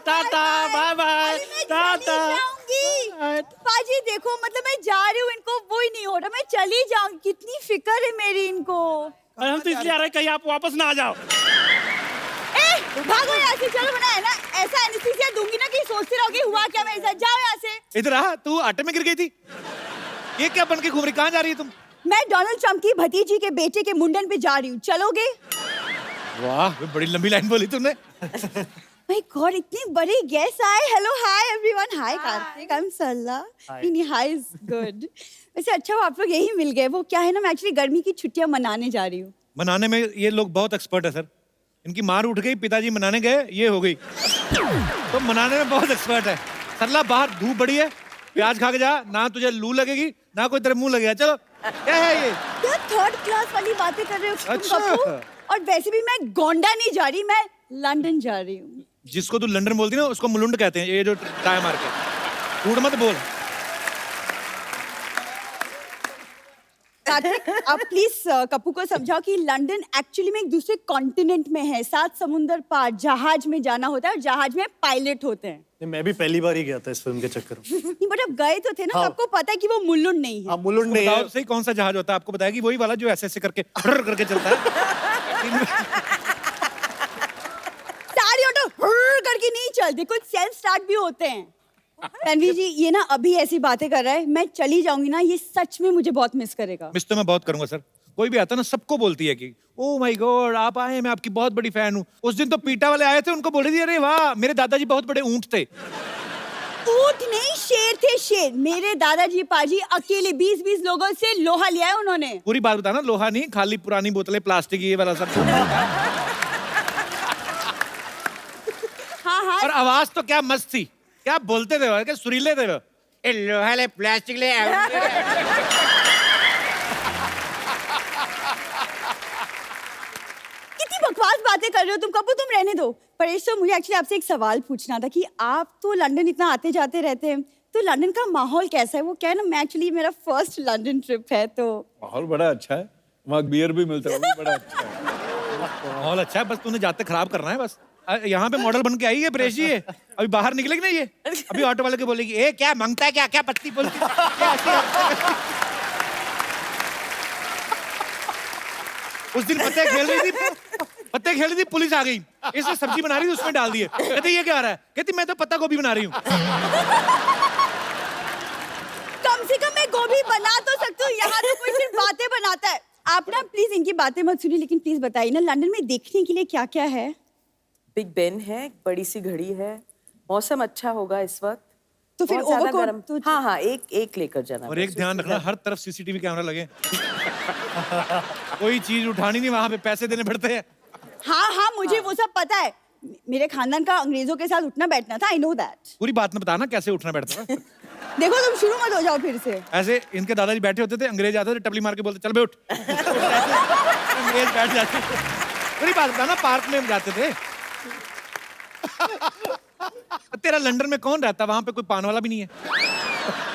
Tata bye bye Tata. पाजी देखो, मतलब मैं जा रही हूँ, इनको वो ही नहीं हो रहा, मैं चली जाऊँ, कितनी फिक्र है मेरी इनको। हम तो इसलिए आ रहे हैं कहीं आप वापस ना आ जाओ। भागो यहाँ से, चलो। बना है ना, ऐसा एनेस्थीसिया दूंगी ना कि सोचते रहोगे हुआ क्या मेरे साथ। जाओ यहाँ से। इधर आ, तू आटे में गिर गई थी। ये क्या बन के घूम रही, कहाँ जा रही है तुम? मैं डोनाल्ड ट्रम्प की भतीजी के बेटे के मुंडन पे जा रही हूँ, चलोगे? वाह, बड़ी लंबी लाइन बोली तुमने। माय गॉड, इतनी बड़ी गेस्ट आए। Hello, hi everyone. Hi Kartik, I am Sarla. नहीं, हाय इज गुड। वैसे अच्छा हुआ आप लोग यही मिल गए। वो क्या है ना, मैं एक्चुअली गर्मी की छुट्टियां मनाने जा रही हूँ। मनाने में ये लोग बहुत एक्सपर्ट है सर। इनकी मार उठ गई, पिताजी मनाने गए, ये हो गई। तो मनाने में बहुत एक्सपर्ट है। सरला, बाहर धूप बड़ी है, प्याज खा के जा, ना तुझे लू लगेगी ना कोई तेरे मुंह लगेगा। चलो। क्या है ये? क्या थर्ड क्लास वाली बातें कर रहे हो तुम अच्छा। कपूर? और वैसे भी मैं गोंडा नहीं जा रही, मैं लंदन जा रही हूँ। जिसको तू लंदन बोलती ना, उसको मुलुंड कहते हैं, ये जो टाई मार के। कूड़ मत बोल। कार्तिक, आप प्लीज कप्पू को समझाओ कि लंदन एक्चुअली में एक दूसरे कॉन्टिनेंट में है, 7 समुंदर पार। जहाज में जाना होता है और जहाज में पायलट होते हैं। नहीं, मैं भी पहली बार ही गया था इस फिल्म के चक्कर में। नहीं, बट अब गए तो थे ना, हाँ। आपको पता है कि वो मुल्लुंड नहीं है। हाँ, मुलुंड नहीं है। बताओ सही, कौन सा जहाज होता है? आपको बताएगी वही वाला जो ऐसे ऐसे करके करके चलता है। सारी ऑटो करके नहीं चलते, कुछ सेल्फ स्टार्ट भी होते हैं। रणवीर जी, ये ना अभी ऐसी बातें कर रहा है, मैं चली जाऊंगी ना, ये सच में मुझे बहुत मिस करेगा। मिस तो मैं बहुत करूंगा सर। कोई भी आता ना, सबको बोलती है कि ओ माय गॉड आप आए, मैं आपकी बहुत बड़ी फैन हूँ। उस दिन तो पीटा वाले आए थे, उनको बोल रही थी अरे वाह मेरे दादाजी बहुत बड़े ऊंट थे। ऊंट नहीं, शेर थे, शेर। मेरे दादाजी पाजी अकेले 20-20 लोगों से लोहा लिया है उन्होंने। पूरी बात बताना, लोहा नहीं, खाली पुरानी बोतलें, प्लास्टिक, ये वाला सब। हाँ हाँ। और आवाज तो क्या मस्त थी, क्या बोलते थे वो, क्या सुरीले थे वो। ए लोहा ले, प्लास्टिक ले। कितनी बकवास बातें कर रहे हो तुम कपूर, तुम रहने दो। परेश, तो मुझे एक्चुअली आपसे एक सवाल पूछना था कि आप तो लंदन इतना आते जाते रहते हैं, तो लंदन का माहौल कैसा है? वो क्या है ना, मैं एक्चुअली मेरा फर्स्ट लंदन ट्रिप है, तो माहौल बड़ा अच्छा है, वहाँ बियर भी मिलता है, वो भी बड़ा अच्छा है। माहौल अच्छा है, बस तूने जाते खराब करना है बस। यहाँ पे मॉडल बन के आई है परेश जी, ये अभी बाहर निकलेगी ना, ये अभी ऑटो वाले को बोलेगी ए क्या मांगता है, क्या क्या पत्ती बोलती उस दिन पत्ते खेल रही थी, पुलिस आ गई, इसने सब्जी बना रही थी, उसमें डाल दिए। कहते ये क्या आ रहा है? कहती मैं तो पत्ता गोभी बना रही हूँ। कम से कम मैं गोभी बना तो सकती हूँ, यहाँ तो कोई सिर्फ बातें बनाता है। आप ना प्लीज इनकी बातें मत सुनिए, लेकिन प्लीज बताइए ना, लंदन में देखने के लिए क्या क्या है? बिग बेन है, एक बड़ी सी घड़ी है, मौसम अच्छा होगा इस वक्त। तो फिर बहुत ज्यादा ओवरकोट गर्म। तो हाँ हाँ, एक लेकर जाना। और एक ध्यान रखना, हर तरफ सीसीटीवी कैमरा लगे। कोई चीज उठानी नहीं, वहां पे पैसे देने पड़ते हैं। हाँ हाँ, मुझे वो सब पता है। मेरे खानदान का अंग्रेजों के साथ उठना बैठना था, आई नो दैट। पूरी बात में बताना कैसे उठना बैठता था। देखो तुम शुरू मत हो जाओ फिर से। ऐसे इनके दादाजी बैठे होते थे, अंग्रेज आते थे, टपली मार के बोलते चल बे उठ। अंग्रेज बैठ जाते। पूरी बात बताना, पार्क में जाते थे। तेरा लंदन में कौन रहता? वहां पे कोई पान वाला भी नहीं है।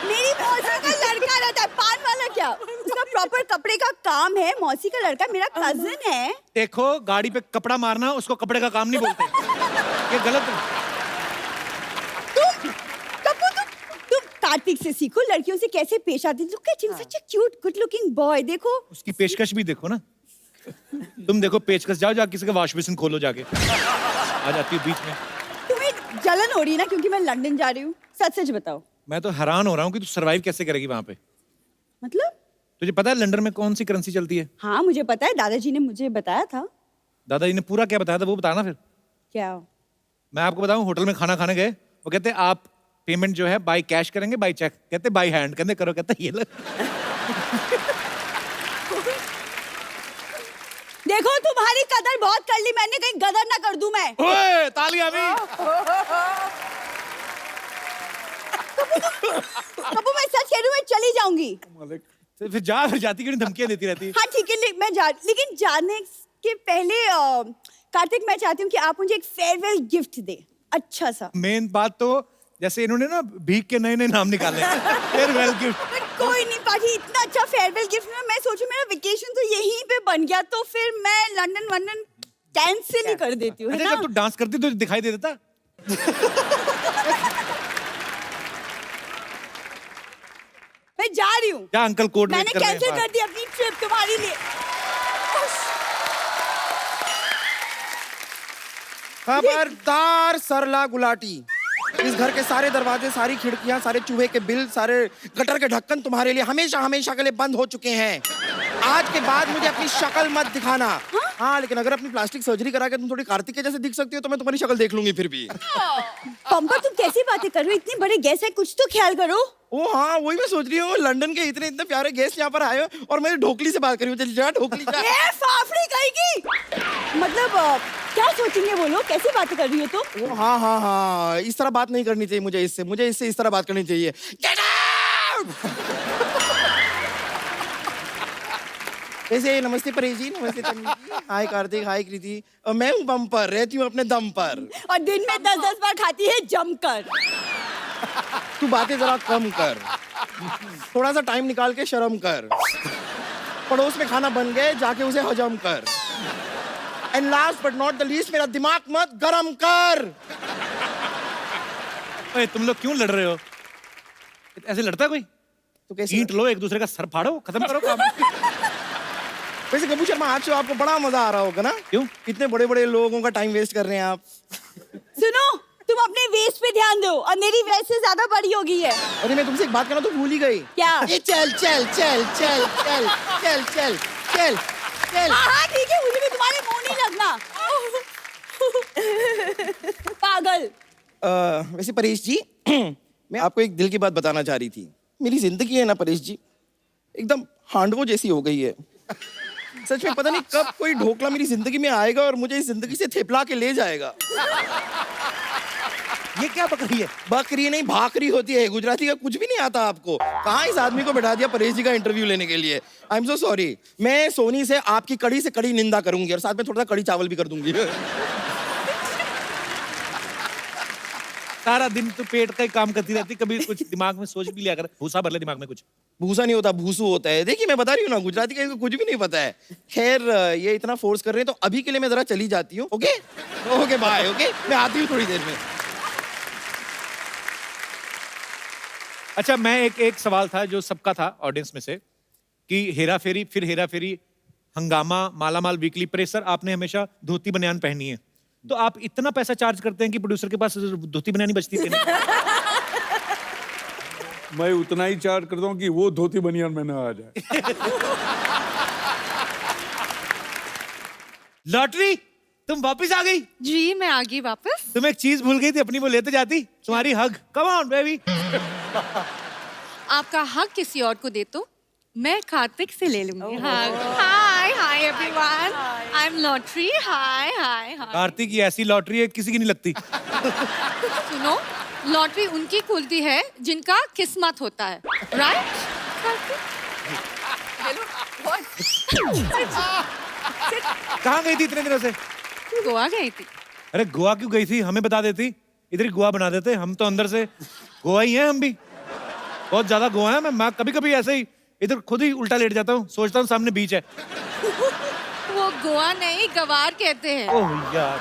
मेरी मौसी का लड़का रहता है, पान वाला क्या? उसका प्रॉपर कपड़े का काम है, मौसी का लड़का मेरा कजिन है। देखो, गाड़ी पे कपड़ा मारना उसको कपड़े का काम नहीं बोलते, ये गलत है। तुम कार्तिक से सीखो, लड़कियों से कैसे पेश आती। Look at him, such a cute good looking boy. देखो उसकी पेशकश भी देखो ना। तुम देखो पेचकश, जाओ किसी का वॉश बेसिन खोलो जाके, आ जाती है बीच में। तुम्हें जलन हो रही है ना क्योंकि मैं लंदन जा रही हूँ? सच सच बताओ। मैं तो हैरान हो रहा हूँ कि तू सरवाइव कैसे करेगी वहां पे। मतलब? तुझे पता है लंदन में कौन सी करेंसी चलती है? हाँ मुझे पता है, दादाजी ने मुझे बताया था। दादाजी ने पूरा क्या बताया था वो बताना फिर। क्या? मैं आपको बताऊं, होटल में खाना खाने गए, वो कहते आप पेमेंट जो है बाय कैश करेंगे बाय चेक? कहते बाय हैंड। कहते करो, कहता ये लो। देखो तुम्हारी कदर बहुत कर ली मैंने, कहीं गदर ना कर दूं मैं। ओए तालियां भी। कपूर मैं सच कह रही हूँ, मैं चली जाऊंगी। तो फिर जाती क्यों नहीं, धमकियां देती रहती है। हाँ ठीक है, लेकिन जाने के पहले कार्तिक मैं चाहती हूँ कि आप मुझे एक फेयरवेल गिफ्ट दे, अच्छा सा। मेन बात तो जैसे इन्होंने ना भीख के नए नए नाम निकाले, फेयरवेल गिफ्ट। कोई नहीं पाजी, इतना अच्छा फेयरवेल गिफ्ट में मैं सोचूं मेरा वेकेशन तो यहीं पे बन गया, तो फिर मैं लंदन कैंसिल ही कर देती हूँ, है अच्छा ना? जब तू डांस करती तो दिखाई दे देता। मैं जा रही हूँ। क्या अंकल कोट मैंने कैंसिल कर दी अपनी ट्रिप तुम्हारे लिए। खबरदार सरला गुलाटी, इस घर के सारे दरवाजे, सारी खिड़कियां, सारे चूहे के बिल, सारे गटर के ढक्कन तुम्हारे लिए हमेशा हमेशा के लिए बंद हो चुके हैं। आज के बाद मुझे अपनी शक्ल मत दिखाना। हाँ, लेकिन अगर अपनी प्लास्टिक सर्जरी करा के तुम थोड़ी कार्तिक के जैसे दिख सकती हो तो मैं तुम्हारी शक्ल देख लूंगी फिर भी। पंपा तुम कैसी बातें कर रहे हो? इतनी बड़े गेस्ट है, कुछ तो ख्याल करो। ओ हाँ, वही मैं सोच रही हूँ, लंदन के इतने इतने प्यारे गेस्ट यहाँ पर आए हो और मैं ढोकली से बात कर रही हूँ। जा ढोकली जा। ए फाफड़ी कहेगी। मतलब क्या सोचेंगे वो लोग? कैसी बातें कर रही हो तुम? ओ हाँ हाँ हाँ, इस तरह बात नहीं करनी चाहिए मुझे इससे इस तरह बात करनी चाहिए। Get out! वैसे नमस्ते परेश जी, नमस्ते तन्वी जी, हाय कार्तिक, हाय कृति। मैं हूँ बम्पर, रहती हूँ अपने दम पर। और दिन में 10-10 बार खाती है जमकर। तू बातें जरा कम कर, थोड़ा सा टाइम निकाल के शर्म कर। पड़ोस में खाना बन गए, जाके उसे हजम कर। And last but not the least, मेरा दिमाग मत गरम कर। अरे तुम लोग क्यों लड़ रहे हो? ऐसे लड़ता है कोई? तो कैसे ईंट लो, एक दूसरे का सर फाड़ो, खत्म करो काम। वैसे कपूर शर्मा, आज से आपको बड़ा मजा आ रहा होगा ना? क्यों? इतने बड़े बड़े लोगों का टाइम वेस्ट कर रहे हैं आप। सुनो, तुम अपने वेस्ट पे ध्यान दो और मेरी वेस्ट से ज्यादा बड़ी हो गई है। अरे मैं तुमसे एक बात करना तो भूल ही गई। क्या? ये चल चल चल चल चल चल चल चल चल। हाँ ठीक है, मुझे भी तुम्हारे मुंह नहीं लगना। पागल। वैसे परेश जी, मैं आपको एक दिल की बात बताना चाह रही थी। मेरी जिंदगी है ना परेश जी, एकदम हांडवो जैसी हो गई है। सच में पता नहीं कब कोई ढोकला मेरी जिंदगी में आएगा और मुझे इस जिंदगी से थेपला के ले जाएगा। ये क्या बकरी है? बकरी नहीं, भाकरी होती है। गुजराती का कुछ भी नहीं आता आपको? कहाँ इस आदमी को बैठा दिया परेश जी का इंटरव्यू लेने के लिए? I am so sorry. मैं सोनी से आपकी कड़ी से कड़ी निंदा करूंगी और साथ में थोड़ा सा कड़ी चावल भी कर दूंगी। सारा दिन तो पेट का ही काम करती रहती, कभी कुछ दिमाग में सोच भी लिया कर। भूसा भर ले दिमाग में कुछ। भूसा नहीं होता, भूसू होता है। देखिए मैं बता रही हूँ ना, गुजराती का इनको कुछ भी नहीं पता है। खैर, ये इतना फोर्स कर रहे हैं तो अभी के लिए मैं जरा चली जाती हूँ। Okay okay bye. ओके, मैं आती हूँ थोड़ी देर में। अच्छा, मैं एक सवाल था जो सबका था ऑडियंस में से, कि हेरा फेरी, फिर हेरा फेरी, हंगामा, मालामाल वीकली, प्रेशर, आपने हमेशा धोती बनियान पहनी है। तो आप इतना पैसा चार्ज करते हैं कि प्रोड्यूसर के पास धोती बनियान बचती है? मैं उतना ही चार्ज करता हूँ कि वो धोती बनियान में ना आ जाए। लॉटरी, तुम वापस आ गई? जी मैं आ गई वापस। तुम एक चीज भूल गई थी अपनी, वो लेते जाती, तुम्हारी हग। Come on baby. आपका हक किसी और को दे तो मैं कार्तिक से ले लूंगी। Hi hi everyone, I am lottery. Hi hi hi. Kartik की ऐसी लॉटरी है किसी की नहीं लगती। सुनो, लॉटरी उनकी खुलती है जिनका किस्मत होता है, राइट? कहाँ गई थी इतने दिनों से? गोवा गई थी। अरे गोवा क्यों गई थी? हमें बता देती, इधर ही गोवा बना देते। हम तो अंदर से गोवा ही हैं, हम भी बहुत ज्यादा गोवा है। मैं कभी कभी ऐसे ही इधर खुद ही उल्टा लेट जाता हूँ, सोचता हूँ सामने बीच है। वो गोवा नहीं, गवार कहते हैं। ओह यार।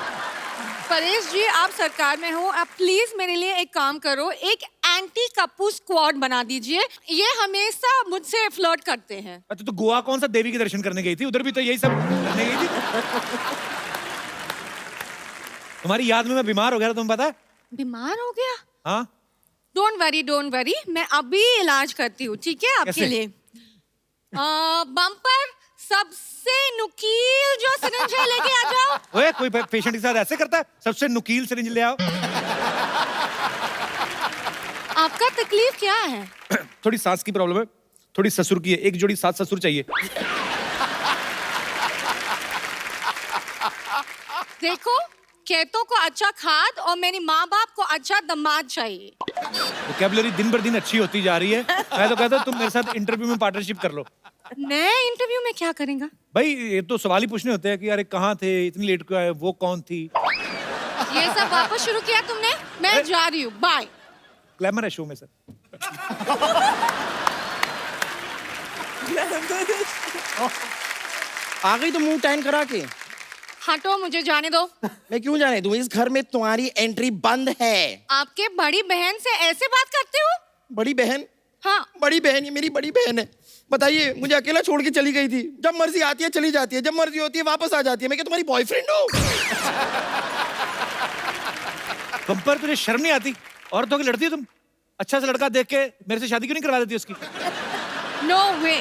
परेश जी, आप सरकार में हो, आप प्लीज मेरे लिए एक काम करो, एक एंटी कप्पू स्क्वाड बना दीजिए। ये हमेशा मुझसे फ्लर्ट करते हैं। अच्छा, तो गोवा कौन सा देवी के दर्शन करने गई थी? उधर भी तो यही सब करने गई थी। तुम्हारी याद में मैं बीमार हो गया था, तुम्हें पता है? बीमार हो गया? हाँ। डोंट वरी, मैं अभी इलाज करती हूँ, ठीक है आपके कैसे? लिए। बम्पर, सबसे नुकील जो सिरिंज है लेके आ जाओ। ओए, कोई पेशेंट के साथ ऐसे करता है? सबसे नुकील सिरिंज ले आओ। आपका तकलीफ क्या है? थोड़ी सांस की प्रॉब्लम है, थोड़ी ससुर की है। एक जोड़ी 7 ससुर चाहिए। देखो, खेतों को अच्छा खाद और मेरी माँ बाप को अच्छा दामाद चाहिए। वोकैबुलरी दिन बर दिन अच्छी होती जा रही है। मैं तो कहता हूँ तुम मेरे साथ इंटरव्यू में पार्टनरशिप कर लो। नए इंटरव्यू में क्या करेंगा? भाई ये तो सवाल ही पूछने होते हैं कि अरे कहाँ थे, इतनी लेट क्यों आए, वो कौन थी? ये सब वापस शुरू किया तुमने? मैं जा रही हूँ, बाय। ग्लैमर है शो में सर। आ गई तो मुंह टैन करा के। हटो, मुझे जाने दो। मैं क्यों जाने दूं? इस घर में तुम्हारी एंट्री बंद है। आपके बड़ी बहन से ऐसे बात करते हो? बड़ी बहन? हाँ। बड़ी बहन, ये मेरी बड़ी बहन है। बताइए, मुझे अकेला छोड़ के चली गई थी। जब मर्जी आती है चली जाती है, जब मर्जी होती है वापस आ जाती है। मैं क्या तुम्हारी बॉयफ्रेंड हूँ? बम्पर, तुझे शर्म नहीं आती? औरतों की लड़ती है तुम? अच्छा सा लड़का देख के मेरे से शादी क्यों नहीं करवा देती उसकी? नो वे।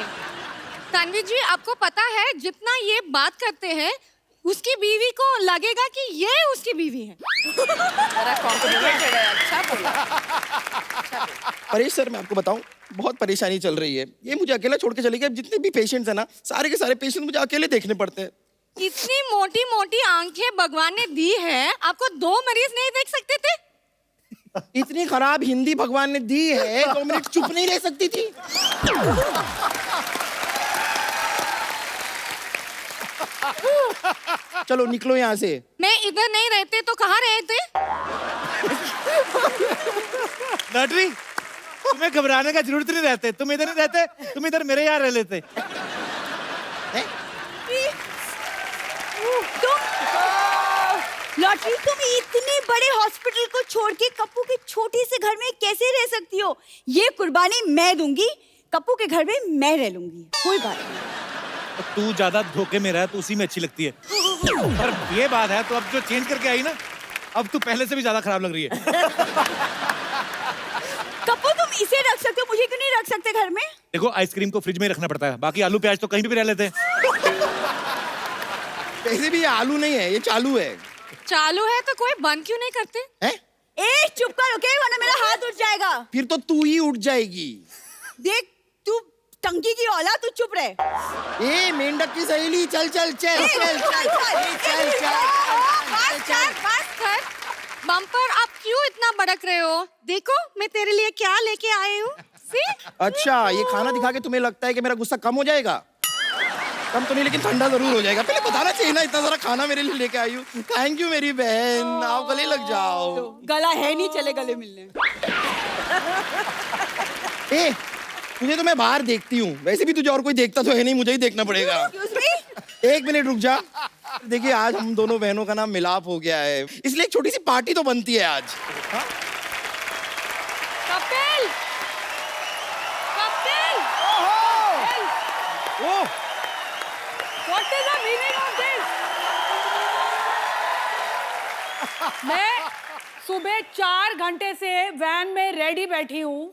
तन्वी जी, आपको पता है जितना ये बात करते हैं उसकी बीवी को लगेगा कि ये उसकी बीवी है। जरा कॉम्प्लिकेटेड है। अच्छा बोला। परेश सर, मैं आपको बताऊं, बहुत परेशानी चल रही है। ये मुझे अकेला छोड़ के चली गई। जितने भी पेशेंट्स हैं ना, सारे के सारे पेशेंट मुझे अकेले देखने पड़ते हैं। इतनी मोटी मोटी आंखें भगवान ने दी है, आपको 2 मरीज नहीं देख सकते थे? इतनी खराब हिंदी भगवान ने दी है, 2 मिनट चुप नहीं रह सकती थी? चलो निकलो यहाँ से। मैं इधर नहीं रहते तो कहाँ रहते? लॉटरी, तुम्हें घबराने का जरूरत नहीं रहते। तुम इधर नहीं रहते, तुम इधर मेरे यहाँ रह लेते। लॉटरी, तुम इतने बड़े हॉस्पिटल को छोड़ के कप्पू के छोटे से घर में कैसे रह सकती हो? ये कुर्बानी मैं दूंगी, कप्पू के घर में मैं रह लूंगी, कोई बात नहीं। तू ज्यादा धोखे में रह तो उसी में अच्छी लगती है। पर ये बात है, तो अब जो चेंज करके आई ना, अब तू पहले से भी ज्यादा खराब लग रही है। कप्पू, तुम इसे रख सकते हो, मुझे क्यों नहीं रख सकते घर में? देखो, आइसक्रीम को फ्रिज में ही रखना पड़ता है, बाकी आलू प्याज तो कहीं भी रह लेते हैं। वैसे भी ये आलू नहीं है, ये चालू है। चालू है तो कोई बंद क्यों नहीं करते? हैं? ए, चुप कर, ओके, वरना मेरा हाथ उठ जाएगा। फिर तो तू ही उठ जाएगी। देख, तू टंकी की औलाद, तू चुप रहे। ए मेंढक की सहेली, चल चल चल ए, चल चल चल बस कर, बस कर। बम्पर, आप क्यों इतना भड़क रहे हो? देखो, मैं तेरे लिए क्या लेके आई हूँ। अच्छा, ये खाना दिखा के तुम्हें लगता है कि मेरा गुस्सा कम हो जाएगा? कम तो नहीं, लेकिन ठंडा जरूर हो जाएगा। पहले बताना चाहिए ना, इतना सारा खाना मेरे लिए लेके आई हूँ। थैंक यू मेरी बहन, आप गले लग जाओ। गला है नहीं, चले गले मिलने। ए, तुझे तो मैं बाहर देखती हूँ, वैसे भी तुझे और कोई देखता तो है नहीं, मुझे ही देखना पड़ेगा। एक मिनट रुक जा। देखिए, आज हम दोनों बहनों का नाम मिलाप हो गया है, इसलिए एक छोटी सी पार्टी तो बनती है आज। कपिल! कपिल! ओह, What is the meaning of this? मैं सुबह 4 घंटे से वैन में रेडी बैठी हूँ।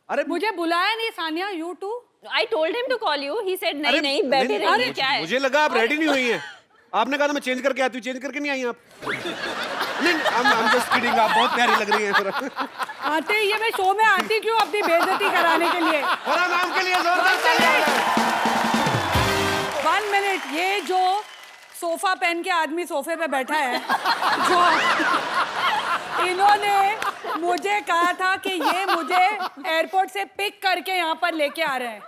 अरे मुझे बुलाया नहीं Sania, you too? I told him to call you. He said नहीं नहीं बैठे रहिए, क्या है? मुझे लगा आप रेडी नहीं हुई हैं। आपने कहा था मैं चेंज करके आती हूँ, चेंज करके नहीं आई आप। नहीं, I'm just kidding, आप बहुत प्यारी लग रही हैं। आते ये मैं शो में आती क्यों अपनी बेइज्जती कराने के लिए? और नाम के लिए जोरदार तालियां। 1 मिनट, ये जो सोफा पहन के आदमी सोफे पे बैठा है, जो इन्होंने मुझे कहा था कि ये मुझे एयरपोर्ट से पिक करके यहाँ पर लेके आ रहे हैं।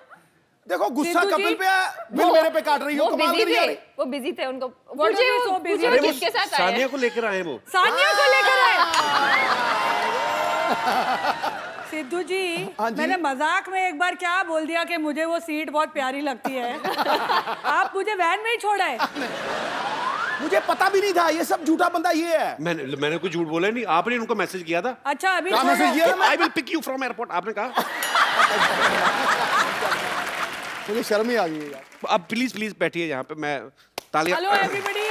देखो, गुस्सा सिद्धू कपिल जी, पे है, बिल मेरे पे काट रही हो, वो कमाल बिजी कर रही थे, है। वो बिजी थे, उनको What are you so busy? पूछिए वो किसके साथ आए सानिया हैं? को लेकर आए वो। सानिया को लेकर आए। सिद्धू जी, मैंने मजाक में एक बार क्या बोल दिया कि मुझे वो सीट बहुत प्यारी लगती है। आप मुझे वैन में ही छोड़ा है। मुझे पता भी नहीं था, ये सब झूठा बंदा ये है। मैंने कुछ झूठ बोला नहीं, आपने उनको मैसेज किया था। अच्छा, अभी मैसेज किया था, I will pick you from airport, आपने कहा। मुझे शर्म ही आ गई यार। अब प्लीज प्लीज बैठिए यहाँ पे, मैं तालियां। Hello everybody.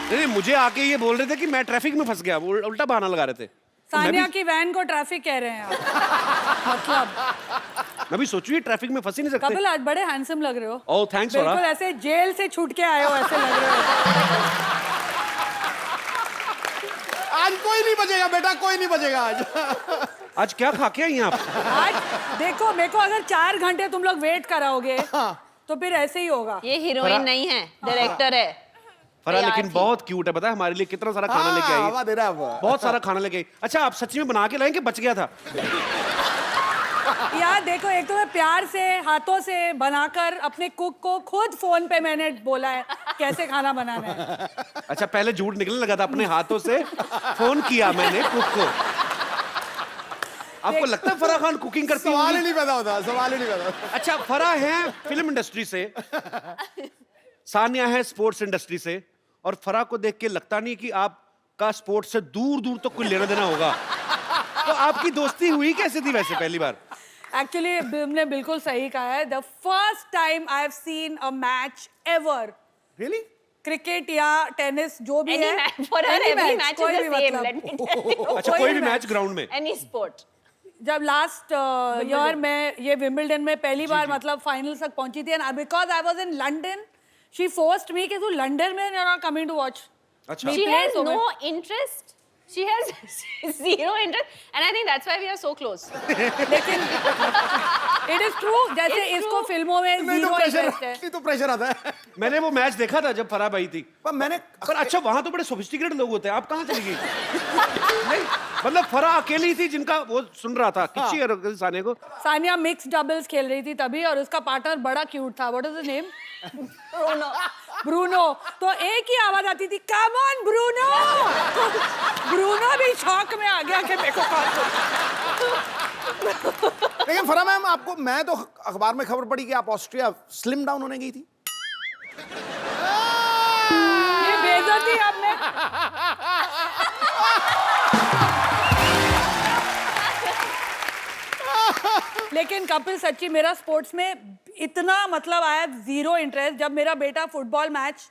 नहीं, मुझे आके ये बोल रहे थे कि मैं ट्रैफिक में फंस गया, वो उल्टा बहाना लगा रहे थे। सानिया की वैन को ट्रैफिक कह रहे हैं आप। मतलब मैं भी सोचू ये ट्रैफिक में फंस ही नहीं सकते। कपिल, आज बड़े हैंडसम लग रहे हो। ओह थैंक्स बिल्कुल सोरा। ऐसे जेल से छूट के आए हो, ऐसे लग रहे हो। आज कोई नहीं बचेगा बेटा, कोई नहीं बचेगा आज। आज क्या खा के आई आप? आज देखो, मेरे को अगर 4 घंटे तुम लोग वेट कराओगे तो फिर ऐसे ही होगा। ये हीरोइन नहीं है, डायरेक्टर है। फरा लेकिन बहुत क्यूट है, पता है हमारे लिए कितना सारा खाना लेके आई। हवा दे रहा है वो। बहुत सारा खाना लेके आई। अच्छा, आप सच्ची में बना के लाएं कि बच गया था? यार देखो, एक तो मैं प्यार से हाथों से बनाकर अपने कुक को खुद फोन पे मैंने बोला है कैसे खाना बनाना है। अच्छा, पहले झूठ निकलने लगा था, अपने हाथों से फोन किया मैंने कुक को। आपको लगता है फराह खान कुकिंग करती सवाल ही होंगी? नहीं पैदा होता, सवाल ही नहीं पैदा होता। अच्छा, फराह है फिल्म इंडस्ट्री से, सानिया है स्पोर्ट्स इंडस्ट्री से, और फराह को देख के लगता नहीं कि आपका स्पोर्ट्स से दूर दूर तक कोई लेना देना होगा। तो आपकी दोस्ती हुई कैसे थी वैसे पहली बार? एक्चुअली तुमने बिल्कुल सही कहा है। The first time I have seen a match ever, Really? Cricket या टेनिस जो भी Any है, match, for her, any every match, match कोई is भी the same. मतलब। Let me tell you. अच्छा, कोई कोई भी भी मैच ग्राउंड में? Any sport. जब लास्ट ईयर मैं ये विंबलडन में पहली बार मतलब फाइनल तक पहुंची थी, and because I was in London, she forced me कि तू लंदन में you are coming to watch. अच्छा। She has no interest. She has zero interest, and I think that's why we are so close. लेकिन it is true, जैसे It's इसको true. फिल्मों में नहीं तो जीरो प्रेशर, इंटरेस्ट है। नहीं तो प्रेशर आता है। मैंने वो मैच देखा था जब फराह आई थी। पर मैंने पर अच्छा, वहां तो बड़े सोफिस्टिकेटेड लोग होते हैं, आप कहाँ चली गई? नहीं, मतलब फराह अकेली थी जिनका वो सुन रहा था किच्ची और सानिया को। सानिया मिक्स डबल्स खेल रही थी तभी, और उसका पार्टनर बड़ा क्यूट था। What is the name? Bruno. तो एक ही आवाज आती थी, कम ऑन ब्रूनो। ब्रूनो भी शॉक में आ गया कि मेरे को कॉल करो। लेकिन फरा मैम, आपको मैं तो अखबार में खबर पड़ी कि आप ऑस्ट्रिया स्लिम डाउन होने गई थी। ये बेइज्जती आपने। लेकिन कपिल सच्ची, मेरा स्पोर्ट्स में इतना मतलब आया जीरो इंटरेस्ट। जब मेरा बेटा फुटबॉल मैच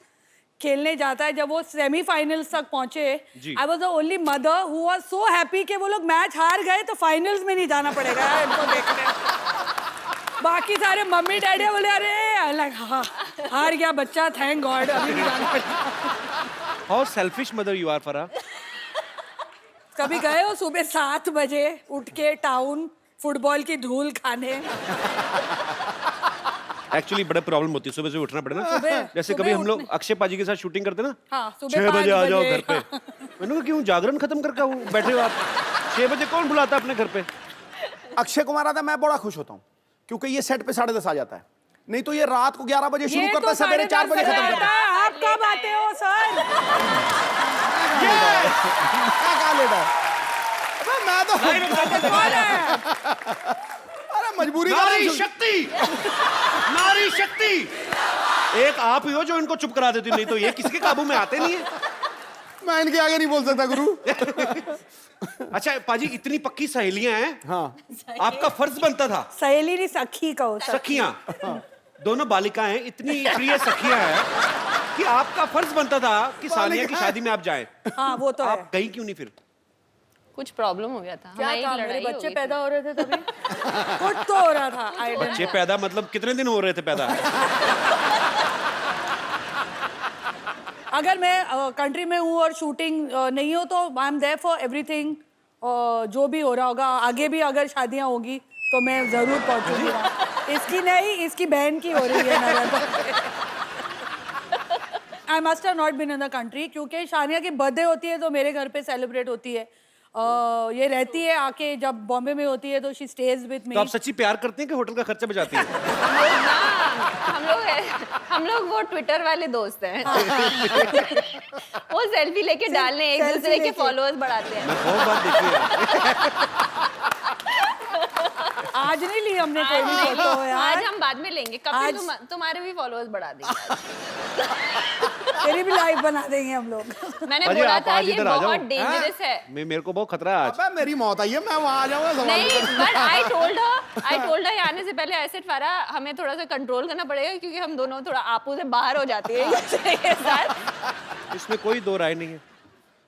खेलने जाता है, जब वो सेमीफाइनल्स तक पहुंचे, I was the only mother who was so happy कि वो लोग मैच हार गए तो फाइनल्स में नहीं जाना पड़ेगा यार इनको देखने। बाकी सारे मम्मी डैडी बोले अरे लाइक हाँ हार गया बच्चा, थैंक गॉड, अभी नहीं जाना पड़ेगा। How selfish mother you are Farah. कभी गए हो सुबह 7 बजे उठ के टाउन फुटबॉल की धूल खाने? एक्चुअली बड़ा प्रॉब्लम होती है सुबह से उठना पड़े ना। जैसे सुबह कभी हम लोग उठने- अक्षय पाजी के साथ शूटिंग करते ना, हाँ, सुबह 6 बजे 5 आ जाओ बजे। घर पे। मैंने कहा क्यों, जागरण खत्म करके बैठे हो आप? 6 बजे कौन बुलाता है अपने घर पे? अक्षय कुमार आता है, मैं बड़ा खुश होता हूँ क्योंकि ये सेट पे 10:30 आ जाता है। नहीं तो ये रात को 11 बजे शुरू ये करता है, तो सवेरे 4 बजे 10:30 खत्म करता है। है। आप कब आते हो सर? क्या लेता है? अबे मैं तो कौन है? अरे मजबूरी का नारी नाम सुन- शक्ति, नारी शक्ति। एक आप ही हो जो इनको चुप करा देती, नहीं तो ये किसके काबू में आते नहीं है। मैं इनके आगे नहीं बोल सकता गुरु। अच्छा पाजी, इतनी पक्की सहेलियां हैं, हाँ, आपका फर्ज बनता था, सहेली नहीं सखी कहो। सखियां, दोनों बालिकाएं इतनी प्रिय सखियां हैं कि आपका फर्ज बनता था कि सानिया की शादी में आप जाएं। हाँ वो तो है। आप गई क्यों नहीं फिर? कुछ प्रॉब्लम हो गया था, क्या हमारी था, लड़ाई मेरे हो बच्चे गई पैदा हो रहे थे तभी। कुछ तो हो रहा था। I don't बच्चे know। पैदा मतलब कितने दिन हो रहे थे पैदा? अगर मैं कंट्री में हूँ और शूटिंग नहीं हो तो I am there for everything. जो भी हो रहा होगा आगे भी, अगर शादियाँ होगी तो मैं जरूर पहुंचूंगी वहाँ। इसकी नहीं, इसकी बहन की हो रही है। I must have not been in the country क्योंकि शानिया की बर्थडे होती है तो मेरे घर पे सेलिब्रेट होती है। ये रहती है आके, जब बॉम्बे में होती है तो शी स्टेज विद मी। तो आप सच्ची प्यार करते हैं कि होटल का खर्चा बचाती हैं? हम लोग वो ट्विटर वाले दोस्त हैं। वो सेल्फी लेके डालने, एक सेल्फी दूसरे के लेके। फॉलोअर्स बढ़ाते हैं। मैं बहुत बार देखी है। आज नहीं ली हमने कोई भी फोटो आज यार। हम बाद में लेंगे। कपिल आज- तुम्हारे भी फॉलोअर्स बढ़ा देंगे। तेरी भी लाइव बना देंगे हम लोग। मैंने पाजी, बोला आप था आज ये इधर आ जाओ। बहुत डेंजरस है। मेरे को बहुत खतरा है आज। अबे मेरी मौत आई है, मैं वहाँ आ जाऊंगा सवाल नहीं, करने। बट आई टोल्ड हर आने से पहले ऐसे फारा हमें थोड़ा सा कंट्रोल करना पड़ेगा क्योंकि हम दोनों थोड़ा आपू से बाहर हो जाते हैं एक दूसरे के साथ। इसमें कोई दो राय नहीं है।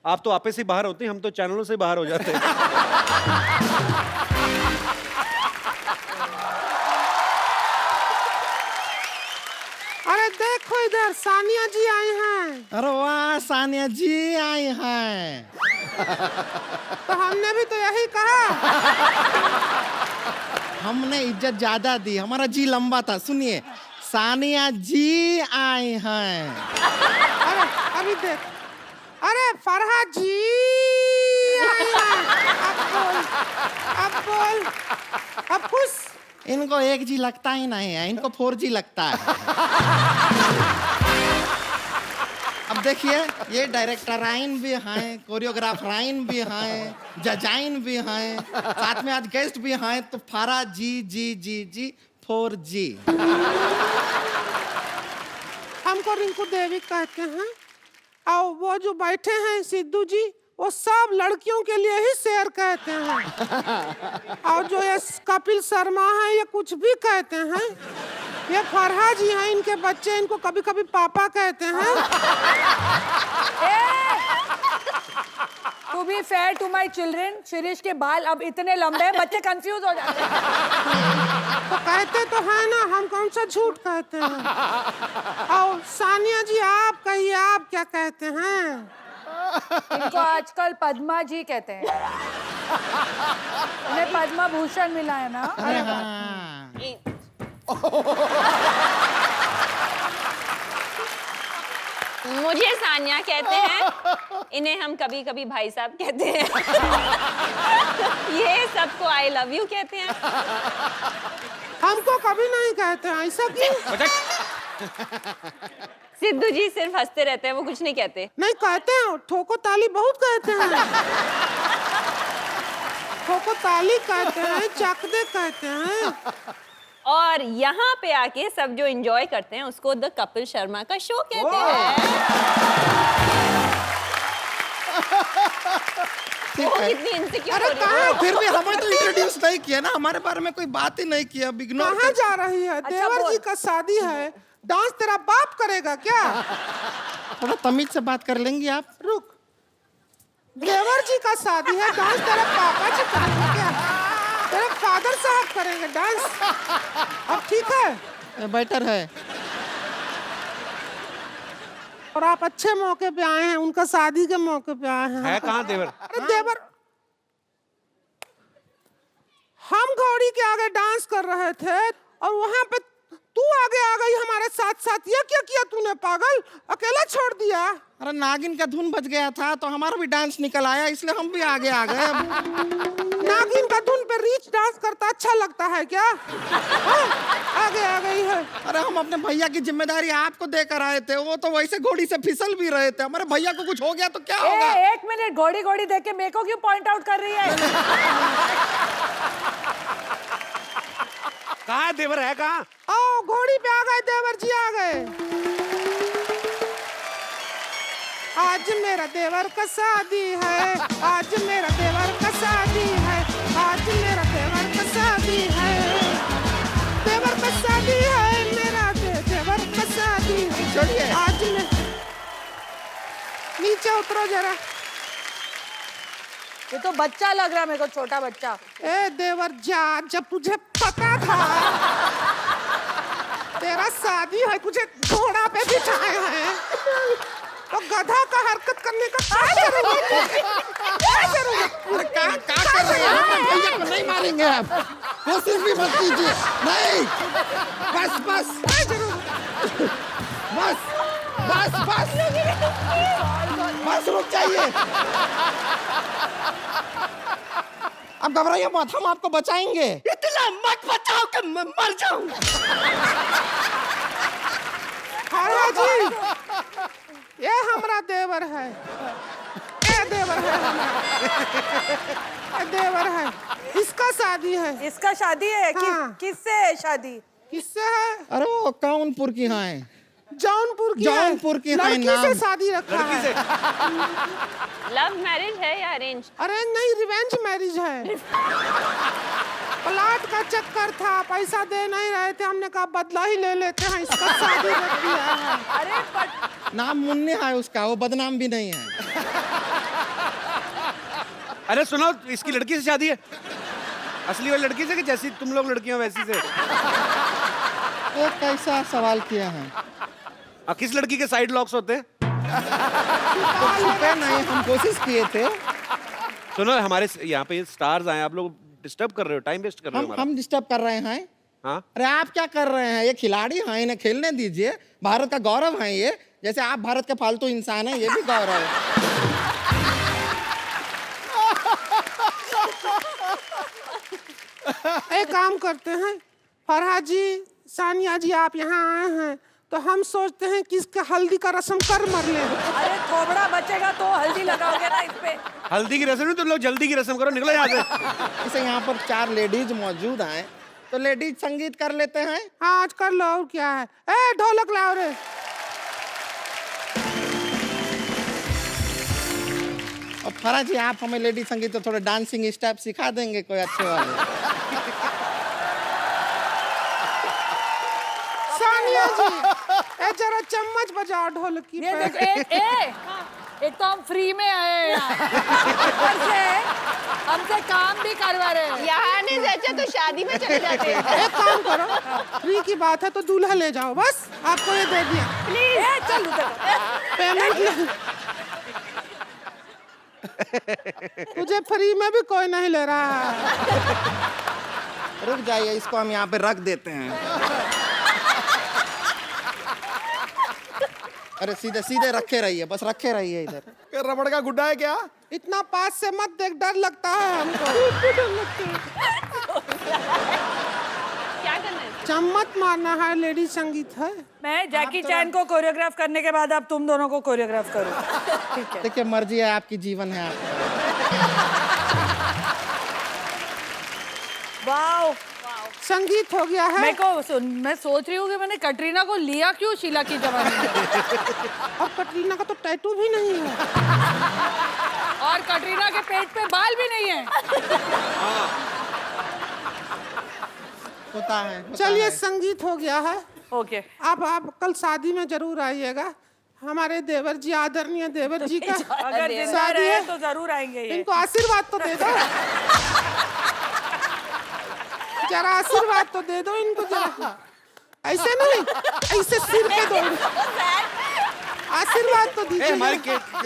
आप तो आपे से बाहर होते हैं, हम तो चैनलों से बाहर हो जाते हैं। अरे देखो इधर सानिया जी आए हैं। अरे वाह, सानिया जी आई हैं। तो हमने भी तो यही कहा। हमने इज्जत ज्यादा दी, हमारा जी लंबा था। सुनिए, सानिया जी आई हैं। अरे अभी देख, अरे फरहा जी आए हैं। अब बोल, अब खुश। इनको 1G लगता ही नहीं है, इनको 4G लगता है। अब अब देखिए, ये डायरेक्टराइन भी हैं, कोरियोग्राफराइन भी हैं, जजाइन भी हैं, साथ में आज गेस्ट भी हैं, तो फारा जी 4G। हमको रिंकू देवी कहते हैं और वो जो बैठे हैं सिद्धू जी, वो सब लड़कियों के लिए ही शेर कहते हैं। और जो ये कपिल शर्मा है, ये कुछ भी कहते हैं। ये फरहा जी हैं, इनके बच्चे इनको कभी कभी पापा कहते हैं। To be fair to my children, Shirish के बाल अब इतने लंबे हैं, बच्चे कंफ्यूज हो जाते हैं। तो कहते तो है ना, हम कौन सा झूठ कहते हैं। और सानिया जी, आप कहिए, आप क्या कहते हैं? इनको आजकल पद्मा जी कहते हैं। उन्हें पद्मा भूषण मिला है ना। अरे हाँ। मुझे सानिया कहते हैं, इन्हें हम कभी कभी भाई साहब कहते हैं। ये सबको आई लव यू कहते हैं। हमको कभी नहीं कहते हैं, ऐसा क्यों? सिद्धू जी सिर्फ हंसते रहते हैं, वो कुछ नहीं कहते। नहीं कहते हैं, ठोको ताली बहुत कहते हैं। ठोको ताली कहते हैं, चकदे कहते हैं। और यहाँ पे आके सब जो एंजॉय करते हैं उसको द कपिल शर्मा का शो कहते हैं। वो कितनी इनसिक्योर हो रही है। फिर भी हमें तो इंट्रोड्यूस नहीं किया ना, हमारे बारे में कोई बात ही नहीं किया। इग्नोर कहाँ जा रही है? देवर जी का शादी है, डांस तेरा बाप करेगा क्या? थोड़ा तमीज से बात कर लेंगी आप? रुक, देवर जी का शादी है, डांस तेरा पापा जी करेंगे क्या? तेरे फादर साहब करेंगे डांस। अब ठीक है, बेटर है। और आप अच्छे मौके पे आए हैं, उनका शादी के मौके पे आए हैं। है कहाँ देवर? अरे देवर, हम घोड़ी के आगे डांस कर रहे थे और वहां पे तू आगे आ गई हमारे साथ साथ। ये क्या किया तूने पागल? अकेला छोड़ दिया? अरे नागिन का धुन बज गया था तो हमारा भी डांस निकल आया, इसलिए हम भी आगे आ गए। नागिन का धुन पे रीच डांस करता अच्छा लगता है क्या? आगे आ गई है। अरे हम अपने भैया की जिम्मेदारी आपको देकर आए थे, वो तो वैसे घोड़ी से फिसल भी रहे थे। हमारे भैया को कुछ हो गया तो क्या होगा? एक मिनट, घोड़ी घोड़ी देख के मेरे को क्यों पॉइंट आउट कर रही है? कहाँ है देवर? है कहाँ? आओ, घोड़ी पे आ गए, देवर जी आ गए। आज मेरा देवर का शादी है, आज मेरा देवर का शादी है, आज मेरा देवर का शादी है, देवर का शादी है, मेरा देवर का शादी है। छोड़िए। आज मैं नीचे उतरो जरा। ये तो बच्चा लग रहा है मेरे को, छोटा बच्चा। ए देवर जा, जब तुझे पता था तेरा शादी है, तुझे घोड़ा पे बिठाए हैं, तो गधा का हरकत करने का क्या करोगे? क्या करोगे? अरे क्या कर रहे हैं? हम भैया को नहीं मारेंगे आप, कोशिश भी मत कीजिए। नहीं, बस बस बस बस बस बस रुक जाइए। अब घबराइए मत, हम आपको बचाएंगे। इतना मत बचाओ कि मैं मर जाऊं। हाँ जी, ये हमारा देवर है, ये देवर है हमारा, ये देवर है। इसका शादी है। इसका शादी है? हाँ। किससे है शादी? किससे है? अरे वो कानपुर की हैं। जौनपुर की जौनपुर की है लड़की नाम। से शादी रखा है। लव मैरिज है या अरेंज? अरे नहीं, रिवेंज मैरिज है। प्लाट का चक्कर था, पैसा दे नहीं रहे थे, हमने कहा बदला ही ले लेते हैं, इसका शादी रख दिया है। अरे नाम मुन्ने है उसका, वो बदनाम भी नहीं है। अरे सुनो, इसकी लड़की से शादी है? असली वाली लड़की से कि जैसी तुम लोग लड़कियां वैसी से? तो कैसा सवाल किया है? किस लड़की के साइड लॉक्स होते हैं? तो छुपे नहीं, हम कोशिश किए थे। सुनो, हमारे यहाँ पे स्टार्स आए, आप लोग डिस्टर्ब कर रहे हो, टाइम वेस्ट कर रहे हो हमारा। हम डिस्टर्ब कर रहे हैं? हाँ? अरे आप क्या कर रहे हैं? ये खिलाड़ी हैं, इन्हें खेलने दीजिए। भारत का गौरव है ये, जैसे आप भारत के फालतू इंसान हैं, ये भी गौरव है। एक काम करते हैं, फरहा जी, सानिया जी, आप यहाँ आए हैं तो हम सोचते हैं कि इसका हल्दी का रस्म कर मर ले। अरे थोबड़ा बचेगा तो हल्दी लगाओगे ना इस पे। हल्दी की रस्म नहीं, तुम लोग जल्दी की रस्म करो, निकलो यहाँ से। इसे यहाँ पर 4 लेडीज मौजूद हैं, तो लेडीज संगीत कर लेते हैं। हाँ, आज कर लो, और क्या है। ए ढोलक लाओ रे। और फरा जी, आप हमें लेडी संगीत तो थोड़े डांसिंग स्टेप सिखा देंगे कोई अच्छे वाले? सानिया जी, ए जरा चम्मच बजाओ ढोलक की ये पे। देख, एक तो हम फ्री में आए हैं यहाँ। ऊपर से हमसे काम भी करवा रहे हैं। यहाँ आने से अच्छा तो शादी में चले जाते हैं। एक काम करो, फ्री की बात है तो दूल्हा ले जाओ, बस आपको ये दे दिया। प्लीज चल उधर। पेमेंट ले। तुझे फ्री में भी कोई नहीं ले रहा है। रुक जाइए, इसको हम यहाँ पे रख देते हैं। अरे सीधे सीधे रखे रहिए, बस रखे रहिए इधर। रबड़ का गुड्डा है क्या? इतना पास से मत देख, डर लगता है हमको। क्या करना है? चम्मच मारना है, लेडी संगीत है। मैं जैकी चैन को कोरियोग्राफ करने के बाद अब तुम दोनों को कोरियोग्राफ करूँ। ठीक है। देखिए, मर्जी है आपकी, जीवन है आपका। वाओ, संगीत हो गया है। मैं सोच रही हूँ कि मैंने कटरीना को लिया क्यों शीला की जवानी में। और कटरीना का तो टैटू भी नहीं है। और कटरीना के पेट पे बाल भी नहीं है। होता है। चलिए, संगीत हो गया है। ओके। अब आप कल शादी में जरूर आइएगा। हमारे देवर जी, आदरणीय देवर जी का अगर जिंदा शादी रहे है, तो जरूर आएंगे ये। इनको आशीर्वाद तो दे दो। जरा आशीर्वाद तो दे दो इनको जरा। ऐसे नहीं, ऐसे सिर पे दो। आशीर्वाद तो दीजिए। हमारी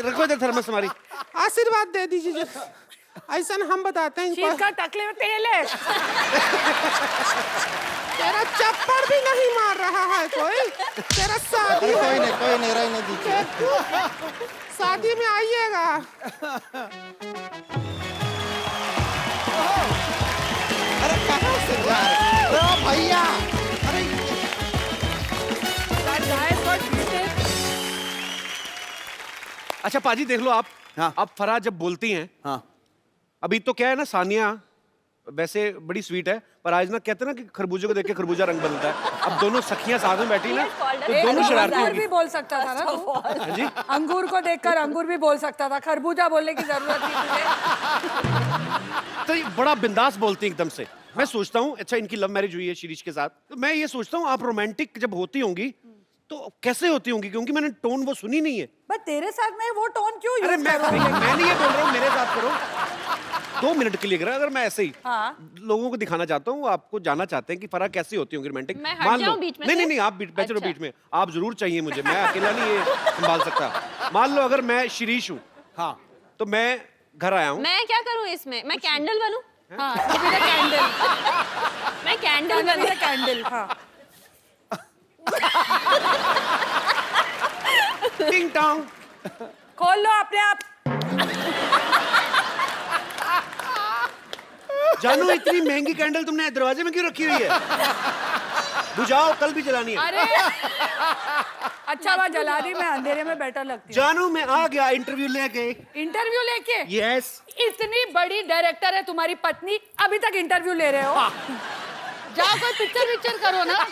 रखो इधर थर्मस हमारी। आशीर्वाद दे दीजिए। ऐसा हम बताते हैं इनको। इसका टकले में तेल है। तेरा चप्पड़ भी नहीं मार रहा है कोई। तेरा शादी अरे कोई नहीं, रहने दीजिए। शादी में आइएगा। अरे कहाँ से जा रहे हो भैया? अरे अच्छा पाजी देख लो आप। हाँ। अब फराह जब बोलती हैं, हाँ। अभी तो क्या है ना, सानिया वैसे बड़ी स्वीट है, पर आज ना कहते हैं ना कि खरबूजे को देख के खरबूजा रंग बदलता है। अब दोनों सखियां साथ में बैठी ना, तो दोनों शरारती अंगूर होंगी। भी बोल सकता था ना तू। जी? अंगूर को देखकर अंगूर भी बोल सकता था, खरबूजा बोलने की जरूरत थी तुझे। तो ये बड़ा बिंदास बोलती है एकदम से। मैं सोचता हूँ, अच्छा इनकी लव मैरिज हुई है शिरीष के साथ, तो मैं ये सोचता हूँ आप रोमांटिक जब होती होंगी तो कैसे होती होंगी, क्योंकि मैंने टोन वो सुनी नहीं है। बट तेरे साथ में वो टोन क्यों अरे यूज मैं कर रहा हूँ? नहीं ये बोल रहा हूँ, मेरे साथ करो 2 मिनट के लिए करा। अगर मैं ऐसे ही हाँ। लोगों को दिखाना चाहता हूँ, आपको जानना चाहते हैं कि फराह कैसी होती होंगी रोमांटिक। मैं हट जाऊं बीच में से? नहीं, आप बैठे रहो अच्छा। बीच में। आप जरूर चाहिए मुझे, मैं अकेला नहीं ये संभाल सकता। मान लो अगर मैं शिरीष हूँ, हाँ, तो मैं घर आया हूँ। मैं क्या करूँ इसमें? मैं कैंडल बनूं? हाँ, तो मेरा कैंडल। मैं कैंडल बनूं? कैंडल, हाँ। टिंग टोंग। खोल लो अपने आप। जानू इतनी महंगी कैंडल तुमने दरवाजे में क्यों रखी हुई है? बुझाओ, कल भी जलानी है। अरे अच्छा बात जला दी, मैं अंधेरे में बेटर लगती हूँ। जानू मैं आ गया इंटरव्यू लेके। इंटरव्यू लेके? यस। इतनी बड़ी डायरेक्टर है तुम्हारी पत्नी, अभी तक इंटरव्यू ले रहे हो? जाओ कोई पिक्चर करो ना।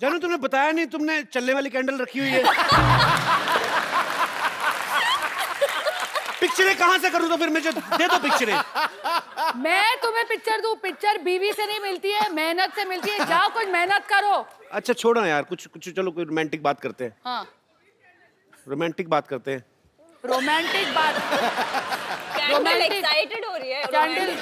जानू तुमने बताया नहीं, तुमने चलने वाली कैंडल रखी हुई है। पिक्चरें कहाँ से करूँ तो फिर मुझे दे दो पिक्चरें। मैं तुम्हें पिक्चर दूं? पिक्चर बीवी से नहीं मिलती है, मेहनत से मिलती है। जाओ कुछ मेहनत करो। अच्छा छोड़ो ना यार, कुछ चलो कोई रोमांटिक बात करते हैं। हाँ, रोमांटिक बात करते हैं। रोमांटिक बात। कैंडल एक्साइटेड हो रही है। कैंडल।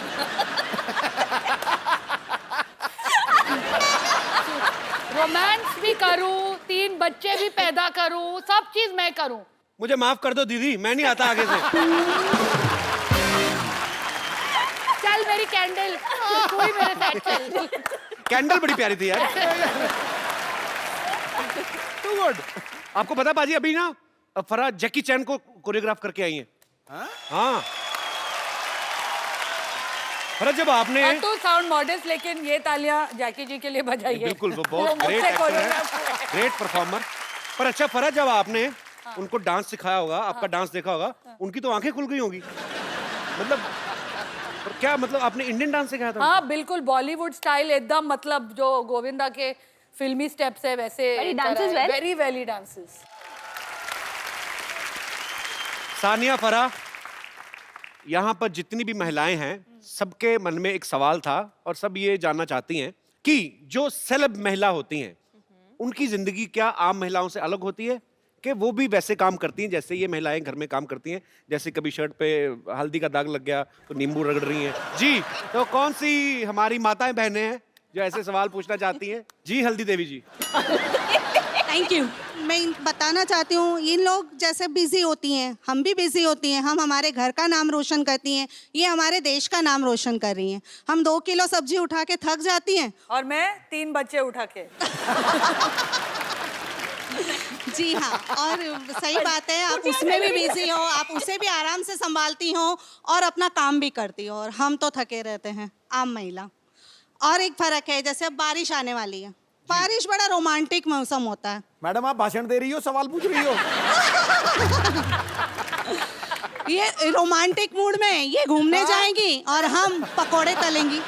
रोमांस भी करूं, 3 बच्चे भी पैदा करूं, सब चीज मैं करूं। मुझे माफ कर दो दीदी, मैं नहीं आता आगे से। चल मेरी कैंडल, तू ही मेरे साथ चल। कैंडल बड़ी प्यारी थी यार। Too good. आपको पता बाजी, अभी ना फराह जैकी चैन को कोरियोग्राफ करके आई हैं। हाँ, फरज जब आपने टू साउंड मॉडेस्ट, लेकिन ये तालियां जैकी जी के लिए बजाइए। बिल्कुल, वो बहुत ग्रेट एक्टर है, ग्रेट परफॉर्मर। पर अच्छा फरज, जब आपने उनको डांस सिखाया होगा, आपका डांस देखा होगा, उनकी तो आंखें खुल गई होगी। मतलब क्या मतलब आपने इंडियन डांस सिखाया था? हाँ बिल्कुल, बॉलीवुड स्टाइल एकदम, मतलब जो गोविंदा के फिल्मी स्टेप्स है वैसे। Very very dances. Sania, Farah, यहाँ पर जितनी भी महिलाएं हैं, सबके मन में एक सवाल था और सब ये जानना चाहती हैं कि जो सेलेब महिला होती हैं, उनकी जिंदगी क्या आम महिलाओं से अलग होती है, कि वो भी वैसे काम करती हैं जैसे ये महिलाएं घर में काम करती हैं? जैसे कभी शर्ट पे हल्दी का दाग लग गया तो नींबू रगड़ रही हैं। जी, तो कौन सी हमारी माताएं बहनें हैं जो ऐसे सवाल पूछना चाहती हैं? जी हल्दी देवी जी। Thank you. मैं बताना चाहती हूँ, इन लोग जैसे बिजी होती हैं, हम भी बिजी होती हैं। हम हमारे घर का नाम रोशन करती हैं, ये हमारे देश का नाम रोशन कर रही हैं। हम 2 किलो सब्जी उठा के थक जाती हैं, और मैं 3 बच्चे उठा के। जी हाँ, और सही बात है, आप उसमें भी बिजी हो, आप उसे भी आराम से संभालती हो और अपना काम भी करती हो, और हम तो थके रहते हैं, आम महिला। और एक फर्क है, जैसे अब बारिश आने वाली है, बारिश बड़ा रोमांटिक मौसम होता है। मैडम आप भाषण दे रही हो, सवाल पूछ रही हो? ये रोमांटिक मूड में ये घूमने जाएंगी और हम पकोड़े तलेंगी।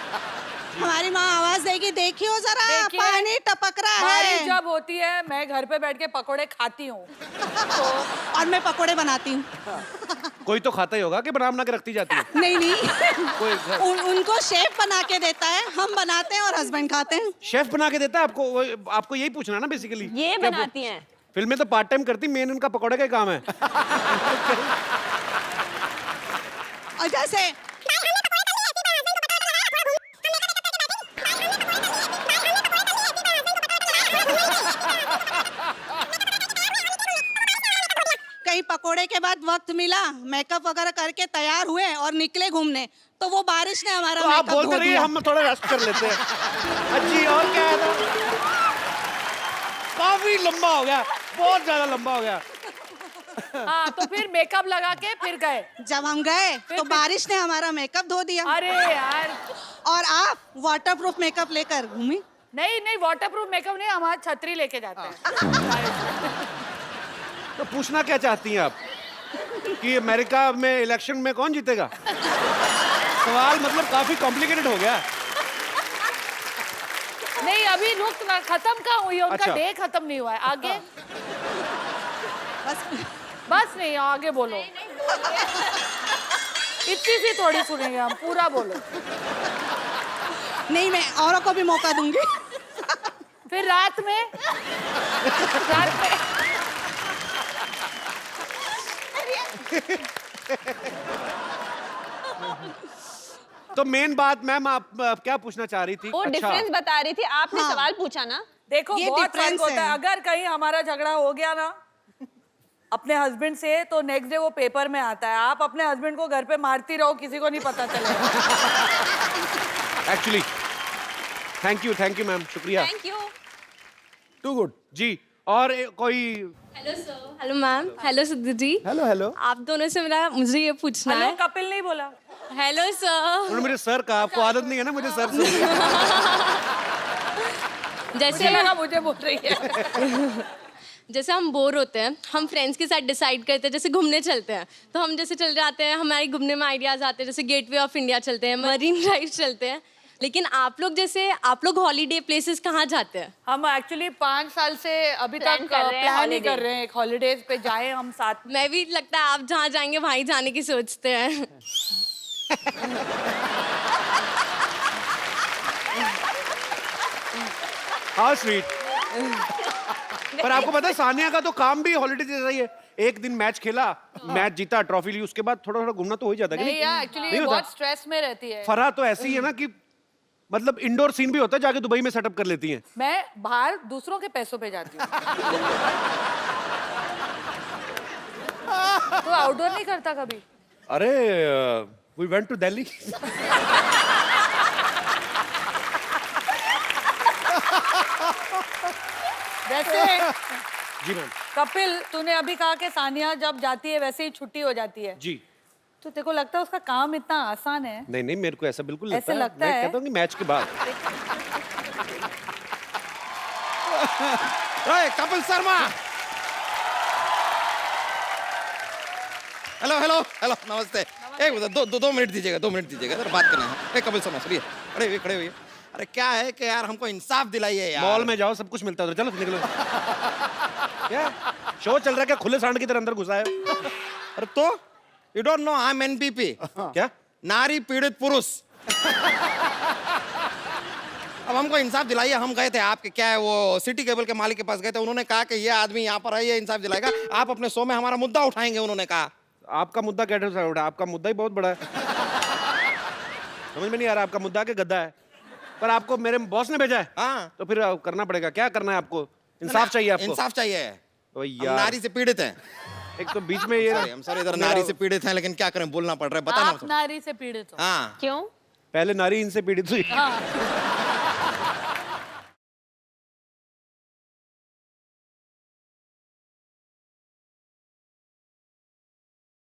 हमारी माँ आवाज देगी, देखियो जरा पानी टपक रहा है। बारिश जब होती है मैं घर पे बैठ के पकोड़े खाती हूँ। और मैं पकोड़े बनाती हूँ। कोई तो खाता ही होगा कि बना के रखती जाती है? नहीं नहीं, कोई उनको शेफ बना के देता है, हम बनाते हैं और हस्बैंड खाते हैं। शेफ बना के देता है आपको? आपको यही पूछना है ना बेसिकली? ये बनाती हैं। फिल्म में तो पार्ट टाइम करती, मेन उनका पकौड़े का ही काम है। और जैसे कहीं पकोड़े के बाद वक्त मिला, मेकअप वगैरह करके तैयार हुए और निकले घूमने, तो वो बारिश ने हमारा तो आप बोलते रहिए, हम थोड़ा रेस्ट कर लेते हैं। अच्छी, और क्या है? काफी लंबा हो गया, बहुत ज्यादा लंबा हो गया। हाँ, तो फिर मेकअप लगा के फिर गए। जब हम गए तो बारिश ने हमारा मेकअप धो दिया। अरे यार, और आप वाटरप्रूफ मेकअप लेकर घूमी? नहीं नहीं, वाटरप्रूफ मेकअप नहीं, हमारा छतरी लेके जाते हैं। तो पूछना क्या चाहती हैं आप कि अमेरिका में इलेक्शन में कौन जीतेगा? सवाल मतलब काफी कॉम्प्लिकेटेड हो गया। नहीं, अभी रुक ना, खत्म कहाँ हुई है उनका? अच्छा। डे खत्म नहीं हुआ है, आगे बस नहीं, आगे बोलो। इतनी सी थोड़ी सुनेंगे हम, पूरा बोलो। नहीं, मैं औरों को भी मौका दूंगी। फिर रात में तो मेन बात मैम, आप क्या पूछना चाह रही थी? वो डिफरेंस बता रही थी, आपने सवाल पूछा ना। देखो, ये बहुत फर्क difference होता है। है। अगर कहीं हमारा झगड़ा हो गया ना अपने हस्बैंड से, तो नेक्स्ट डे वो पेपर में आता है। आप अपने हस्बैंड को घर पे मारती रहो, किसी को नहीं पता चलेगा। एक्चुअली थैंक यू मैम, शुक्रिया। Thank you. Too good ji. और कोई? Hello sir. Hello ma'am. Hello Sidhu ji. Hello. आप दोनों से मुझे ये पूछना हेलो, है। कपिल नहीं बोला। Hello sir. उन्होंने मुझे सर कहा, आपको आदत नहीं है ना मुझे सर से? जैसे लगा मुझे बोल रही है। जैसे हम बोर होते हैं, हम फ्रेंड्स के साथ डिसाइड करते हैं, जैसे घूमने चलते हैं, तो हम जैसे चल जाते हैं, हमारे घूमने में आइडियाज आते हैं, जैसे गेटवे ऑफ इंडिया चलते हैं, मरीन ड्राइव चलते हैं। लेकिन आप लोग हॉलीडे प्लेसेस कहाँ जाते हैं? हम एक्चुअली 5 साल से अभी तक कर रहे हैं प्लान ही holiday। कर रहे हैं, एक हॉलीडेज पे जाए हम साथ। मैं भी, लगता है आप जहाँ जाएंगे वहीं जाने की सोचते हैं। How sweet. पर आपको पता है सानिया का तो काम भी हॉलीडे जैसा ही है। एक दिन मैच खेला, मैच जीता, ट्रॉफी ली, उसके बाद थोड़ा थोड़ा घूमना तो हो ही जाता है। नहीं यार, एक्चुअली बहुत स्ट्रेस में रहती है। फराह तो ऐसी है ना कि मतलब इंडोर सीन भी होता है, जाके दुबई में सेटअप कर लेती हैं। मैं बाहर दूसरों के पैसों पे जाती हूँ। तो आउटडोर नहीं करता कभी? अरे वी वेंट टू दिल्ली। वैसे जी मैम। कपिल, तूने अभी कहा कि सानिया जब जाती है वैसे ही छुट्टी हो जाती है। जी। तो तेरे को लगता है उसका काम इतना आसान है? नहीं नहीं, मेरे को ऐसा बिल्कुल ऐसे लगता है। लगता मैं है? कहता हूँ कि मैच के बाद। Kapil Sharma, hello hello hello, नमस्ते। एक दो मिनट दीजिएगा, 2 मिनट दीजिएगा, सर बात करना है। कपिल शर्मा सर, खड़े हुए। अरे क्या है कि यार हमको इंसाफ दिलाइए यार। मॉल में जाओ, सब कुछ मिलता है उधर, चलो निकलो। क्या शो चल रहा है क्या? खुले सांड की तरह अंदर घुसा है। अरे तो you don't know I am NPP. क्या? नारी पीड़ित पुरुष। अब हमको इंसाफ दिलाइए। हम गए थे आपके क्या है वो सिटी केबल के मालिक के पास गए थे, उन्होंने कहा कि ये आदमी यहाँ पर है, ये इंसाफ दिलाएगा, आप अपने शो में हमारा मुद्दा उठाएंगे, उन्होंने कहा। आपका मुद्दा कैसे उठा? आपका मुद्दा ही बहुत बड़ा है। समझ में नहीं आ रहा, आपका मुद्दा के गद्दा है, पर आपको मेरे बॉस ने भेजा है। हाँ तो फिर करना पड़ेगा। क्या करना है आपको? इंसाफ चाहिए आपको? इंसाफ चाहिए। तो हम यार नारी से पीड़ित हैं। एक तो बीच में ये हम सॉरी इधर नारी से पीड़ित हैं, लेकिन क्या करें, बोलना पड़ रहा है, बताना। आप नारी से पीड़ित हो? हाँ क्यों? पहले नारी इनसे पीड़ित हुई। हाँ।